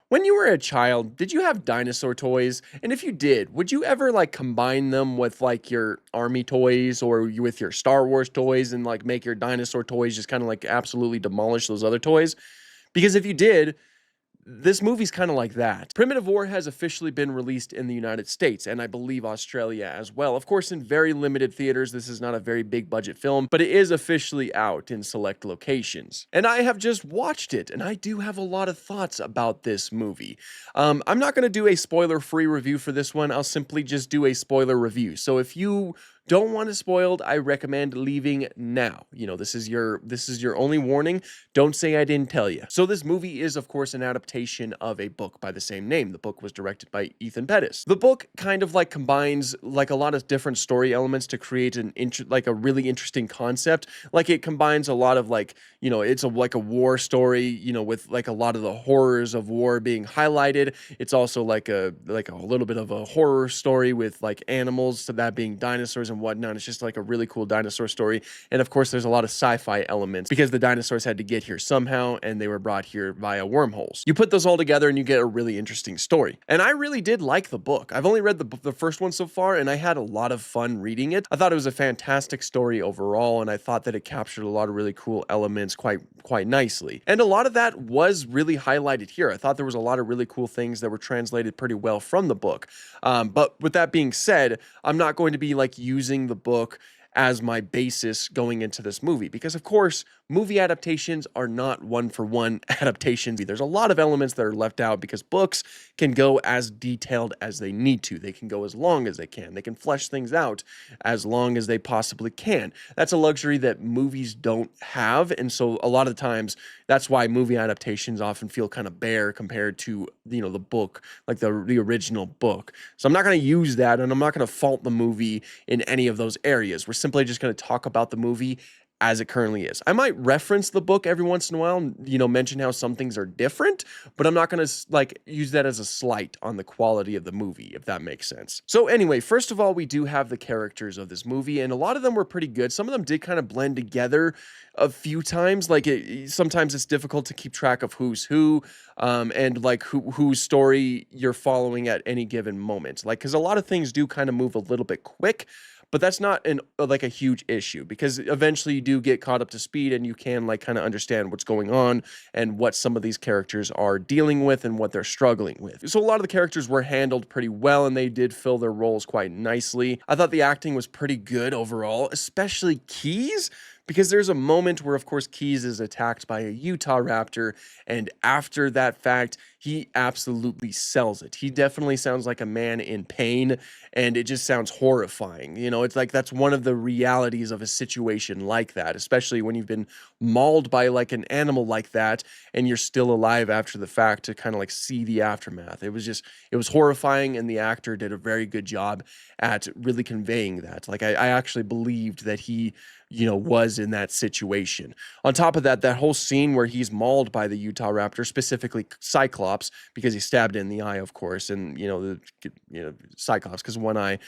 When you were a child, did you have dinosaur toys? And if you did, would you ever like combine them with like your army toys or with your Star Wars toys and like make your dinosaur toys just kind of like absolutely demolish those other toys? Because if you did, this movie's kind of like that. Primitive War has officially been released in the United States, and I believe Australia as well. Of course, in very limited theaters, this is not a very big budget film, but it is officially out in select locations. And I have just watched it, and I do have a lot of thoughts about this movie. I'm not going to do a spoiler-free review for this one. I'll simply just do a spoiler review. So if you don't want it spoiled, I recommend leaving now. You know, this is your only warning. Don't say I didn't tell you. So this movie is of course an adaptation of a book by the same name. The book was directed by Ethan Pettis. The book kind of like combines like a lot of different story elements to create like a really interesting concept. Like it combines a lot of like, you know, it's like a war story, you know, with like a lot of the horrors of war being highlighted. It's also like a little bit of a horror story with like animals, so that being dinosaurs and whatnot. It's just like a really cool dinosaur story. And of course, there's a lot of sci-fi elements because the dinosaurs had to get here somehow and they were brought here via wormholes. You put those all together and you get a really interesting story. And I really did like the book. I've only read the first one so far and I had a lot of fun reading it. I thought it was a fantastic story overall and I thought that it captured a lot of really cool elements quite nicely. And a lot of that was really highlighted here. I thought there was a lot of really cool things that were translated pretty well from the book. But with that being said, I'm not going to be like using the book as my basis going into this movie because of course movie adaptations are not one-for-one adaptations. There's a lot of elements that are left out because books can go as detailed as they need to. They can go as long as they can. They can flesh things out as long as they possibly can. That's a luxury that movies don't have, and so a lot of the times that's why movie adaptations often feel kind of bare compared to, you know, the book, like the original book. So I'm not going to use that, and I'm not going to fault the movie in any of those areas. We're simply just going to talk about the movie as it currently is. I might reference the book every once in a while and, you know, mention how some things are different, but I'm not going to like use that as a slight on the quality of the movie, if that makes sense. So anyway, first of all, we do have the characters of this movie and a lot of them were pretty good. Some of them did kind of blend together a few times. Like sometimes it's difficult to keep track of who's who, and like whose story you're following at any given moment. Like, cause a lot of things do kind of move a little bit quick. But that's not like a huge issue because eventually you do get caught up to speed and you can like kind of understand what's going on and what some of these characters are dealing with and what they're struggling with. So a lot of the characters were handled pretty well and they did fill their roles quite nicely. I thought the acting was pretty good overall, especially Keys. Because there's a moment where, of course, Keys is attacked by a Utah raptor, and after that fact, he absolutely sells it. He definitely sounds like a man in pain, and it just sounds horrifying. You know, it's like that's one of the realities of a situation like that, especially when you've been mauled by like an animal like that, and you're still alive after the fact to kind of like see the aftermath. It was horrifying, and the actor did a very good job at really conveying that. Like I actually believed that he, you know, was in that situation. On top of that, that whole scene where he's mauled by the Utah raptor, specifically Cyclops, because he stabbed it in the eye, of course, and Cyclops because one eye.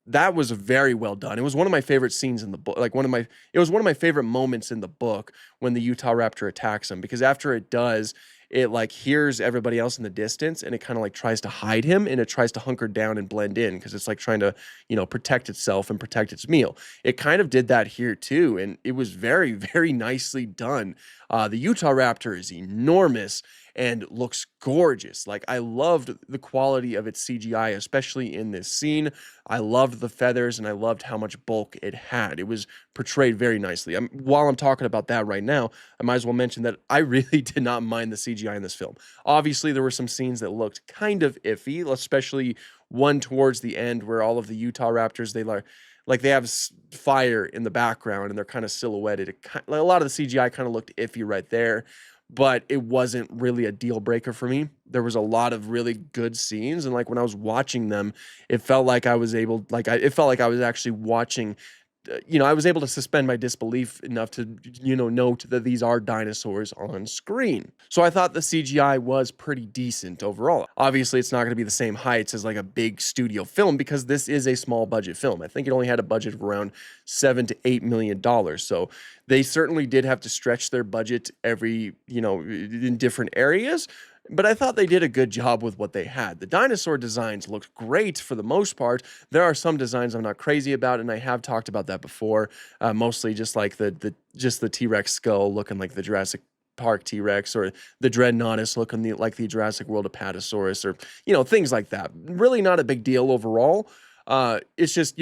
That was very well done. It was one of my favorite scenes in the book. It was one of my favorite moments in the book when the Utah raptor attacks him because after it does, it like hears everybody else in the distance and it kind of like tries to hide him and it tries to hunker down and blend in because it's like trying to, you know, protect itself and protect its meal. It kind of did that here too. And it was very, very nicely done. The Utah raptor is enormous and looks gorgeous. Like I loved the quality of its CGI, especially in this scene. I loved the feathers and I loved how much bulk it had. It was portrayed very nicely. While I'm talking about that right now, I might as well mention that I really did not mind the CGI in this film. Obviously, there were some scenes that looked kind of iffy, especially one towards the end where all of the Utah raptors, they have fire in the background and they're kind of silhouetted. A lot of the CGI kind of looked iffy right there, but it wasn't really a deal breaker for me. There was a lot of really good scenes, and like when I was watching them, it felt like I was was actually watching. I was able to suspend my disbelief enough to, note that these are dinosaurs on screen. So I thought the CGI was pretty decent overall. Obviously, it's not going to be the same heights as like a big studio film because this is a small budget film. I think it only had a budget of around $7 to $8 million. So they certainly did have to stretch their budget in different areas. but I thought they did a good job with what they had. The dinosaur designs looked great for the most part. There are some designs I'm not crazy about, and I have talked about that before. Mostly just like the T-Rex skull looking like the Jurassic Park T-Rex, or the Dreadnoughtus looking like the Jurassic World Apatosaurus, or things like that. Really not a big deal overall. It's just,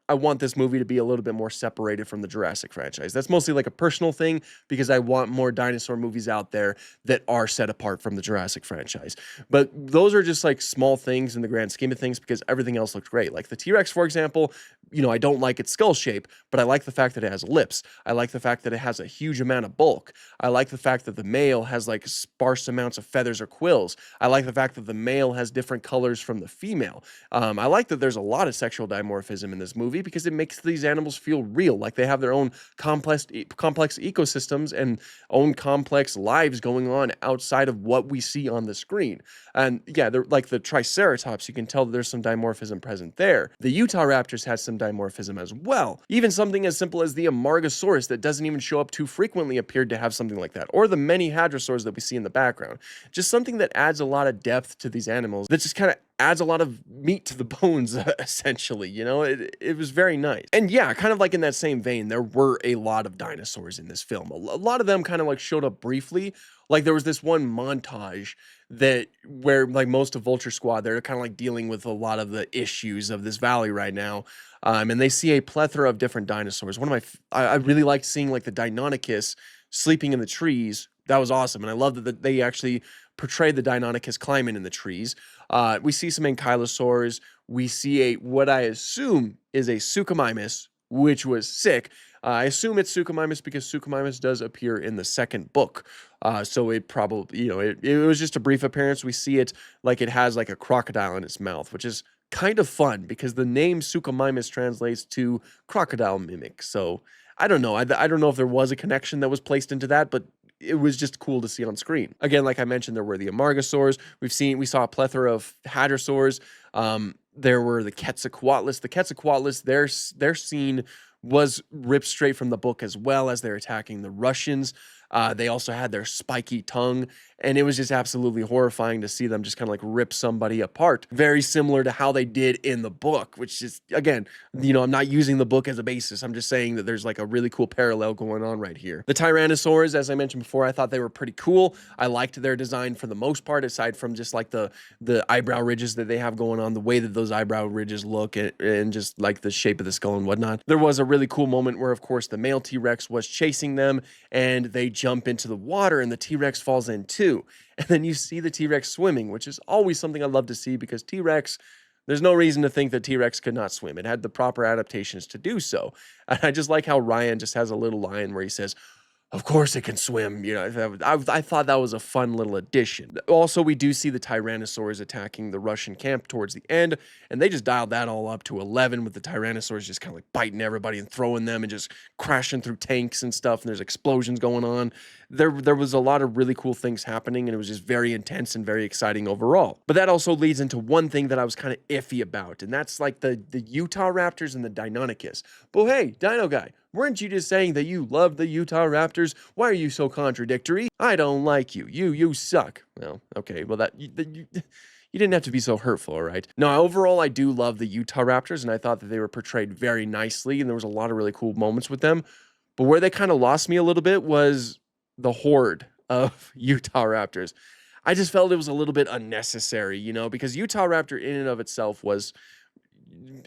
I want this movie to be a little bit more separated from the Jurassic franchise. That's mostly like a personal thing because I want more dinosaur movies out there that are set apart from the Jurassic franchise. But those are just like small things in the grand scheme of things because everything else looked great. Like the T-Rex, for example, I don't like its skull shape, but I like the fact that it has lips. I like the fact that it has a huge amount of bulk. I like the fact that the male has like sparse amounts of feathers or quills. I like the fact that the male has different colors from the female. I like that there's a lot of sexual dimorphism in this movie because it makes these animals feel real, like they have their own complex ecosystems and own complex lives going on outside of what we see on the screen. And yeah, they're like the Triceratops, you can tell that there's some dimorphism present there. The Utah Raptors has some dimorphism as well. Even something as simple as the Amargasaurus that doesn't even show up too frequently appeared to have something like that, or the many hadrosaurs that we see in the background. Just something that adds a lot of depth to these animals that just kind of adds a lot of meat to the bones, essentially. It was very nice. And yeah, kind of like in that same vein, there were a lot of dinosaurs in this film. A lot of them kind of like showed up briefly. Like there was this one montage where like most of Vulture Squad, they're kind of like dealing with a lot of the issues of this valley right now. And they see a plethora of different dinosaurs. I really liked seeing like the Deinonychus sleeping in the trees. That was awesome. And I love that they actually portrayed the Deinonychus climbing in the trees. We see some ankylosaurs. We see what I assume is a Suchomimus, which was sick. I assume it's Suchomimus because Suchomimus does appear in the second book. So it probably, it was just a brief appearance. We see it like it has like a crocodile in its mouth, which is kind of fun because the name Suchomimus translates to crocodile mimic. So I don't know. I don't know if there was a connection that was placed into that, but it was just cool to see it on screen. Again, like I mentioned, there were the Amargasaurs. We saw a plethora of hadrosaurs. There were the Quetzalcoatlus. The Quetzalcoatlus, their scene was ripped straight from the book as well as they're attacking the Russians. They also had their spiky tongue, and it was just absolutely horrifying to see them just kind of like rip somebody apart. Very similar to how they did in the book, which is, again, I'm not using the book as a basis. I'm just saying that there's like a really cool parallel going on right here. The Tyrannosaurs, as I mentioned before, I thought they were pretty cool. I liked their design for the most part, aside from just like the eyebrow ridges that they have going on, the way that those eyebrow ridges look, and just like the shape of the skull and whatnot. There was a really cool moment where, of course, the male T-Rex was chasing them, and they jump into the water, and the T-Rex falls in too. And then you see the T-Rex swimming, which is always something I love to see because T-Rex, there's no reason to think that T-Rex could not swim. It had the proper adaptations to do so. And I just like how Ryan just has a little line where he says, "Of course it can swim." I thought that was a fun little addition. Also, we do see the Tyrannosaurs attacking the Russian camp towards the end, and they just dialed that all up to 11 with the Tyrannosaurs just kind of like biting everybody and throwing them and just crashing through tanks and stuff, and there's explosions going on. There was a lot of really cool things happening, and it was just very intense and very exciting overall. But that also leads into one thing that I was kind of iffy about, and that's like the Utah Raptors and the Deinonychus. But hey, Dino Guy, weren't you just saying that you love the Utah Raptors? Why are you so contradictory? I don't like you. You suck. Well, okay. Well, you didn't have to be so hurtful, all right? No, overall, I do love the Utah Raptors, and I thought that they were portrayed very nicely, and there was a lot of really cool moments with them. But where they kind of lost me a little bit was the horde of Utah Raptors. I just felt it was a little bit unnecessary, because Utah Raptor in and of itself was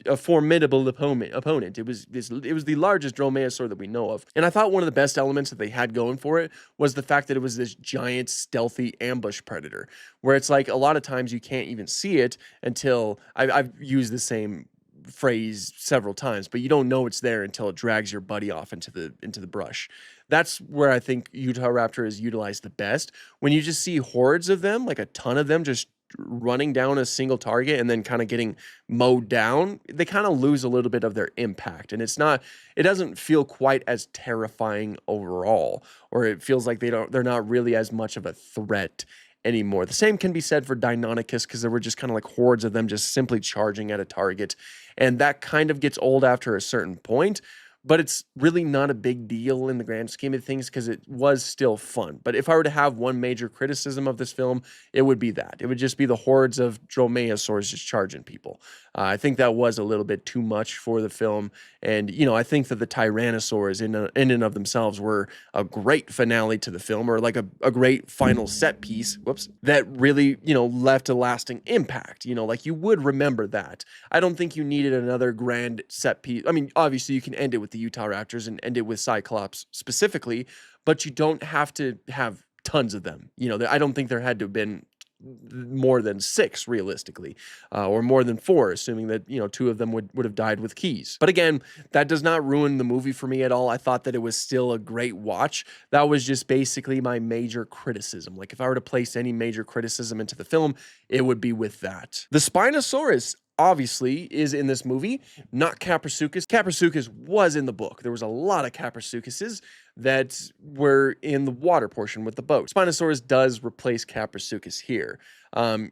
a formidable opponent. It was the largest dromaeosaur that we know of. And I thought one of the best elements that they had going for it was the fact that it was this giant stealthy ambush predator, where it's like a lot of times you can't even see it until I've used the same phrase several times, but you don't know it's there until it drags your buddy off into the brush. That's where I think Utah Raptor is utilized the best. When you just see hordes of them, like a ton of them just running down a single target and then kind of getting mowed down, they kind of lose a little bit of their impact. And it doesn't feel quite as terrifying overall, or it feels like they're not really as much of a threat anymore. The same can be said for Deinonychus, because there were just kind of like hordes of them just simply charging at a target. And that kind of gets old after a certain point. but it's really not a big deal in the grand scheme of things because it was still fun. But if I were to have one major criticism of this film, it would be that. It would just be the hordes of dromaeosaurs just charging people. I think that was a little bit too much for the film. And, I think that the tyrannosaurs in and of themselves were a great finale to the film, or like a great final set piece, whoops, that really, left a lasting impact. Like you would remember that. I don't think you needed another grand set piece. I mean, obviously you can end it with the Utah Raptors and end it with Cyclops specifically, but you don't have to have tons of them. I don't think there had to have been more than 6 realistically, or more than 4, assuming that, 2 of them would have died with keys. But again, that does not ruin the movie for me at all. I thought that it was still a great watch. That was just basically my major criticism. Like if I were to place any major criticism into the film, it would be with that. The Spinosaurus obviously is in this movie, not Caprasuchus. Caprasuchus was in the book. There was a lot of Caprasuchuses that were in the water portion with the boat. Spinosaurus does replace Caprasuchus here. And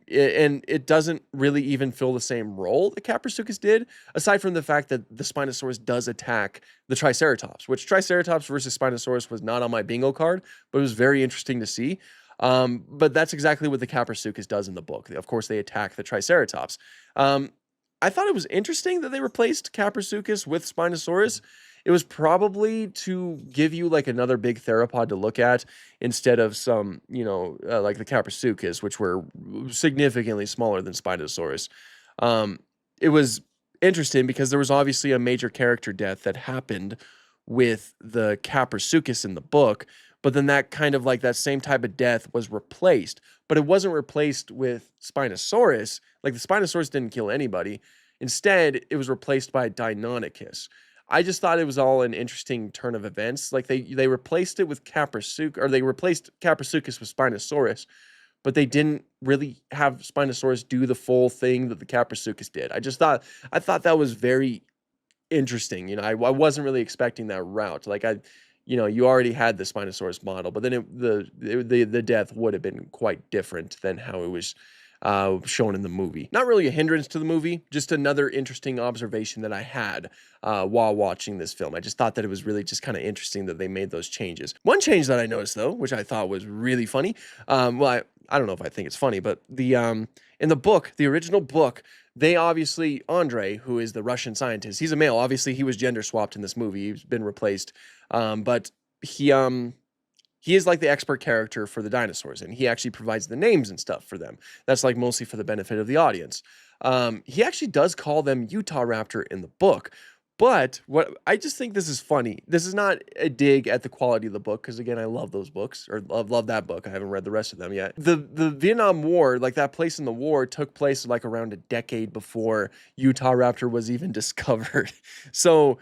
it doesn't really even fill the same role that Caprasuchus did, aside from the fact that the Spinosaurus does attack the Triceratops, which Triceratops versus Spinosaurus was not on my bingo card, but it was very interesting to see. But that's exactly what the Caprasuchus does in the book. Of course, they attack the Triceratops. I thought it was interesting that they replaced Caprasuchus with Spinosaurus. It was probably to give you like another big theropod to look at instead of some, like the Caprasuchus, which were significantly smaller than Spinosaurus. It was interesting because there was obviously a major character death that happened with the Caprasuchus in the book, but then that kind of like that same type of death was replaced, but it wasn't replaced with Spinosaurus. Like the Spinosaurus didn't kill anybody. Instead, it was replaced by Deinonychus. I just thought it was all an interesting turn of events. Like they replaced it with Caprasuchus, or they replaced Caprasuchus with Spinosaurus, but they didn't really have Spinosaurus do the full thing that the Caprasuchus did. I thought that was very interesting. I wasn't really expecting that route. Like you already had the Spinosaurus model, but then the death would have been quite different than how it was shown in the movie. Not really a hindrance to the movie, just another interesting observation that I had while watching this film. I just thought that it was really just kind of interesting that they made those changes. One change that I noticed though, which I thought was really funny, well, I don't know if I think it's funny, but in the book, the original book, they obviously, Andre, who is the Russian scientist, he's a male. Obviously, he was gender swapped in this movie. He's been replaced. But he is like the expert character for the dinosaurs, and he actually provides the names and stuff for them. That's like mostly for the benefit of the audience. He actually does call them Utah Raptor in the book. But what I just think this is funny. This is not a dig at the quality of the book, because again, I love those books, or love that book. I haven't read the rest of them yet. The Vietnam War, like that place in the war, took place like around a decade before Utah Raptor was even discovered. So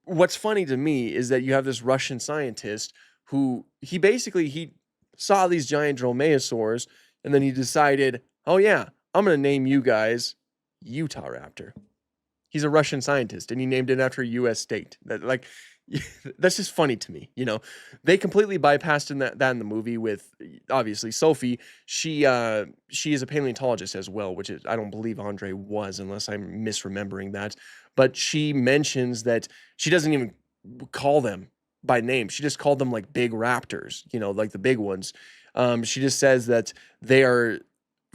what's funny to me is that you have this Russian scientist who he saw these giant dromaeosaurs, and then he decided, oh yeah, I'm gonna name you guys Utah Raptor. He's a Russian scientist, and he named it after a U.S. state. That's just funny to me. They completely bypassed that in the movie with obviously Sophie. She is a paleontologist as well, which is I don't believe Andre was, unless I'm misremembering that. But she mentions that she doesn't even call them by name. She just called them like big raptors, like the big ones. She just says that they are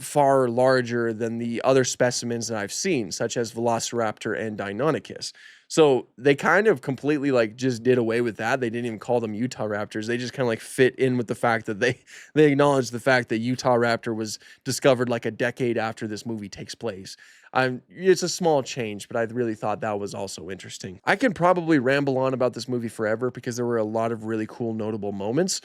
far larger than the other specimens that I've seen, such as Velociraptor and Deinonychus. So they kind of completely like just did away with that. They didn't even call them Utah Raptors. They just kind of like fit in with the fact that they acknowledged the fact that Utah Raptor was discovered like a decade after this movie takes place. It's a small change, but I really thought that was also interesting. I can probably ramble on about this movie forever because there were a lot of really cool, notable moments.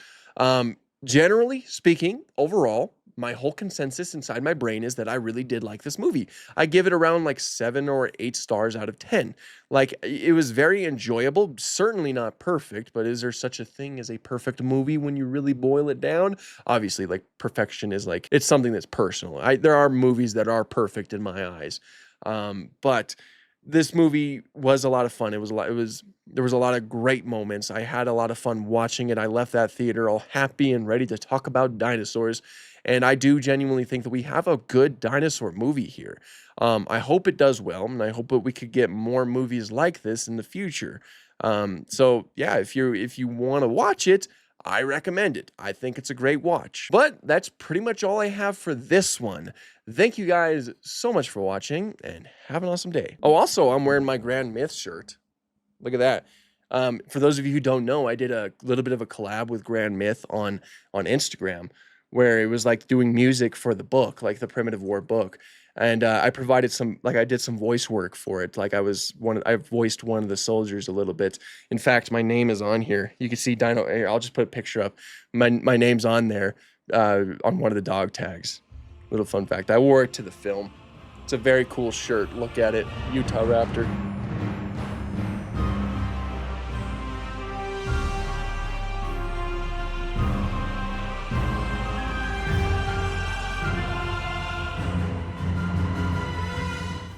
Generally speaking, overall, my whole consensus inside my brain is that I really did like this movie. I give it around like 7 or 8 stars out of 10. Like, it was very enjoyable, certainly not perfect, but is there such a thing as a perfect movie when you really boil it down? Obviously, like, perfection is like, it's something that's personal. There are movies that are perfect in my eyes. But this movie was a lot of fun. There was a lot of great moments. I had a lot of fun watching it. I left that theater all happy and ready to talk about dinosaurs. And I do genuinely think that we have a good dinosaur movie here. I hope it does well, and I hope that we could get more movies like this in the future. So yeah, if you want to watch it, I recommend it. I think it's a great watch. But that's pretty much all I have for this one. Thank you guys so much for watching, and have an awesome day. Oh, also, I'm wearing my Grand Myth shirt. Look at that. For those of you who don't know, I did a little bit of a collab with Grand Myth on Instagram, where it was like doing music for the book, like the Primitive War book. And I provided some, like I did some voice work for it. Like I voiced one of the soldiers a little bit. In fact, my name is on here. You can see Dino. Here, I'll just put a picture up. My name's on there on one of the dog tags. Little fun fact. I wore it to the film. It's a very cool shirt. Look at it, Utah Raptor.